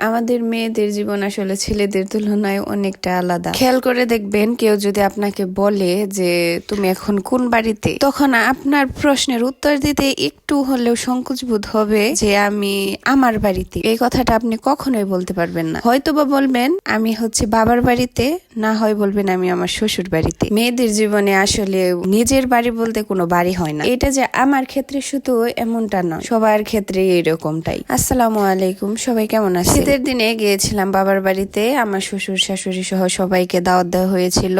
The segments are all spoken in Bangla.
আমাদের মেয়েদের জীবন আসলে ছেলেদের তুলনায় অনেকটা আলাদা। খেয়াল করে দেখবেন, কেউ যদি আপনাকে বলে যে তুমি এখন কোন বাড়িতে, তখন আপনার প্রশ্নের উত্তর দিতে একটু হলেও সংকোচ বোধ হবে যে আমি আমার বাড়িতে। এই কথাটা আপনি কখনোই বলতে পারবেন না। হয়তো বা বলবেন আমি হচ্ছে বাবার বাড়িতে, না হয় বলবেন আমি আমার শ্বশুর বাড়িতে। মেয়েদের জীবনে আসলে নিজের বাড়ি বলতে কোনো বাড়ি হয় না। এটা যে আমার ক্ষেত্রে শুধু এমনটা নয়, সবার ক্ষেত্রে এরকমটাই। আসসালামু আলাইকুম, সবাই কেমন আছে? শীতের দিনে গিয়েছিলাম বাবার বাড়িতে। আমার শ্বশুর শাশুড়ি সহ সবাইকে দাওয়াত দেওয়া হয়েছিল।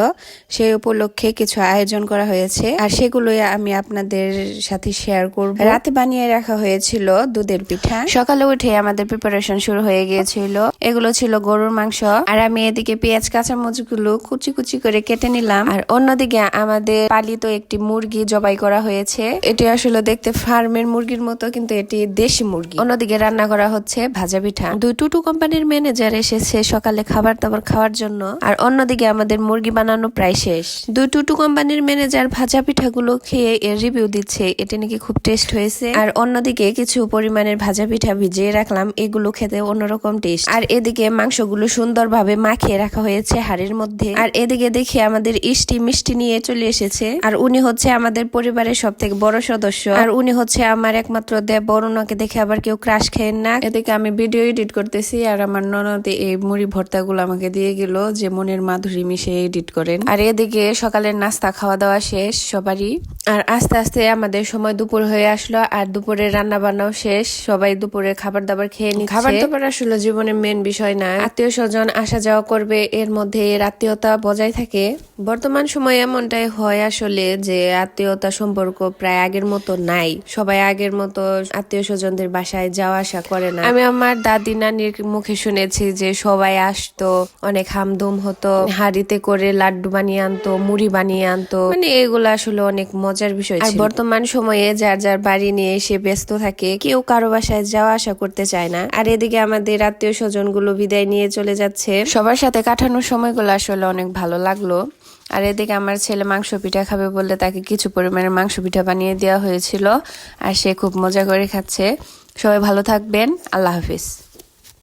সেই উপলক্ষে কিছু আয়োজন করা হয়েছে, আর সেগুলোই আমি আপনাদের সাথে শেয়ার করব। রাতে বানিয়ে রাখা হয়েছিল দুধের পিঠা। সকালে উঠে আমাদের প্রিপারেশন শুরু হয়ে গিয়েছিল। এগুলো ছিল গরুর মাংস, আর আমি এদিকে পেঁয়াজ কাঁচামরিচ গুলো কুচি কুচি করে কেটে নিলাম। আর অন্যদিকে আমাদের পালিত একটি মুরগি জবাই করা হয়েছে। এটি আসলে দেখতে ফার্মের মুরগির মতো, কিন্তু এটি দেশি মুরগি। অন্যদিকে রান্না করা হচ্ছে ভাজা পিঠা। দুই টুটু কোম্পানির ম্যানেজার এসেছে সকালে খাবার দাবার খাওয়ার জন্য, আর অন্যদিকে আমাদের মুরগি বানানো প্রায় শেষ। দুই টুটু কোম্পানির ম্যানেজার ভাজা পিঠাগুলো খেয়ে এর রিভিউ দিচ্ছে, এটি নাকি খুব টেস্ট হয়েছে। আর অন্যদিকে কিছু পরিমাণের ভাজা পিঠা ভিজিয়ে রাখলাম, এগুলো খেতে অন্যরকম টেস্ট। আর এদিকে মাংসগুলো সুন্দরভাবে মাখিয়ে রাখা হয়েছে হাড়ির মধ্যে। আর এদিকে দেখি আমাদের ইষ্টি মিষ্টি নিয়ে চলে এসেছে, আর উনি হচ্ছে আমাদের পরিবারের সব থেকে বড় সদস্য, আর উনি হচ্ছে আমার একমাত্র দেবর। ওনাকে দেখে আবার কেউ ক্রাশ খেয়েন না। এদিকে আমি ভিডিও এডিট করতেছি, আর আমার ননদ এই মুড়ি ভর্তাগুলো আমাকে দিয়ে গেল, যে মনের মাধুরী মিশে এডিট করেন। আর এদিকে সকালের নাস্তা খাওয়া দাওয়া শেষ সবারই, আর আস্তে আস্তে আমাদের সময় দুপুর হয়ে আসলো, আর দুপুরের রান্না বান্নাও শেষ। সবাই দুপুরে খাবার দাবার খেয়ে নিচ্ছে। খাবার দাবার আসলে জীবনের মেন বিষয় না, আত্মীয় স্বজন আসা যাওয়া করবে, এর মধ্যে এর আত্মীয়তা বজায় থাকে। বর্তমান সময়ে এমনটাই হয় আসলে, যে আত্মীয়তা সম্পর্ক প্রায় আগের মতো নাই। সবাই আগের মতো আত্মীয় স্বজনদের বাসায় যাওয়া আসা করে না। আমি আমার দাদি নানির মুখে শুনেছি যে সবাই আসতো, অনেক হামধুম হতো, হাড়িতে করে লাড্ডু বানিয়ে আনতো, মুড়ি বানিয়ে আনতো, মানে এগুলো আসলে অনেক মজার বিষয়। আর বর্তমান সময়ে যার যার বাড়ি নিয়ে এসে ব্যস্ত থাকে, কেউ কারো বাসায় যাওয়া আসা করতে চায় না। আর এদিকে আমাদের আত্মীয় স্বজন গুলো বিদায় নিয়ে চলে যাচ্ছে। সবার সাথে কাটানোর সময়গুলো আসলে অনেক ভালো লাগলো। আর এদিকে আমার ছেলে মাংস পিঠা খাবে বললে তাকে কিছু পরিমাণে মাংস পিঠা বানিয়ে দেওয়া হয়েছিল, আর সে খুব মজা করে খাচ্ছে। সবাই ভালো থাকবেন, আল্লাহ হাফিজ।